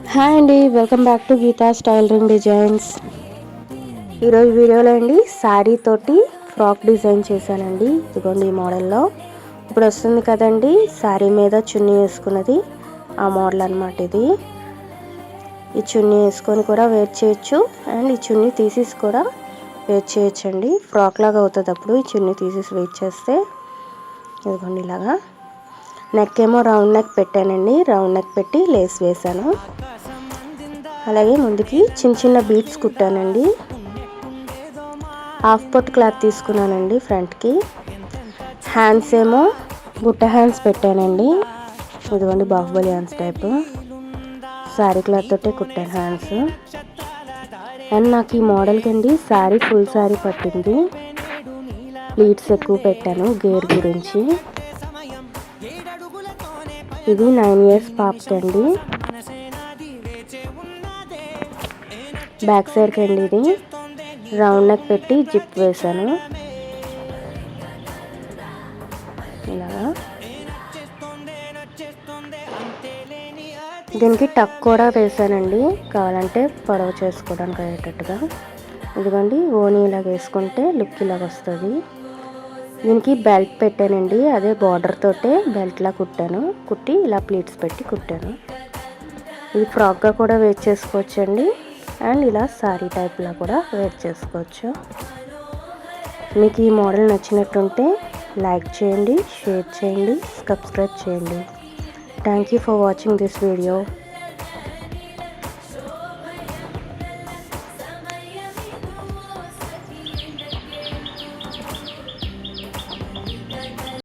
Hi అండి, welcome back to Geeta's tailoring designs. ఈరోజు వీడియోలో అండి శారీ తోటి ఫ్రాక్ డిజైన్ చేశానండి. ఇదిగోండి ఈ మోడల్లో ఇప్పుడు వస్తుంది కదండి శారీ మీద చున్నీ వేసుకున్నది, ఆ మోడల్ అనమాట ఇది. ఈ చున్నీ వేసుకొని కూడా వేర్ చేయొచ్చు అండ్ ఈ చున్నీ తీసేసి కూడా వేర్ చేయొచ్చండి. ఫ్రాక్ లాగా అవుతుంది అప్పుడు ఈ చున్నీ తీసేసి వేర్ చేస్తే. ఇదిగోండి ఇలాగా నెక్ ఏమో రౌండ్ నెక్ పెట్టానండి, రౌండ్ నెక్ పెట్టి లేస్ వేసాను. అలాగే ముందుకి చిన్న చిన్న బీడ్స్ కుట్టానండి. హాఫ్ పొట్ క్లాత్ తీసుకున్నానండి ఫ్రంట్కి. హ్యాండ్స్ ఏమో బుట్ట హ్యాండ్స్ పెట్టానండి. ఇదిగోండి Baahubali hands type sari cloth తోటే కుట్టాను హ్యాండ్స్. అండ్ నాకు ఈ మోడల్కి అండి శారీ ఫుల్ శారీ పట్టింది. ప్లీట్స్ ఎక్కువ పెట్టాను గేర్ గురించి. ఇది 9 years పాపకండి. బ్యాక్ సైడ్కి అండి ఇది రౌండ్ నెక్ పెట్టి జిప్ వేసాను ఇలాగా. దీనికి టక్ కూడా వేసానండి, కావాలంటే పొడవు చేసుకోవడానికి అయ్యేటట్టుగా. ఇదిగోండి ఓనీ ఇలాగ వేసుకుంటే లుక్ ఇలాగ వస్తుంది. దీనికి బెల్ట్ పెట్టానండి, అదే బార్డర్ తోటే బెల్ట్లా కుట్టాను. కుట్టి ఇలా ప్లీట్స్ పెట్టి కుట్టాను. ఇది ఫ్రాక్గా కూడా వేర్ చేసుకోవచ్చండి అండ్ ఇలా శారీ టైప్లా కూడా వేర్ చేసుకోవచ్చు. మీకు ఈ మోడల్ నచ్చినట్టుంటే లైక్ చేయండి, షేర్ చేయండి, సబ్స్క్రైబ్ చేయండి. Thank you for watching this video.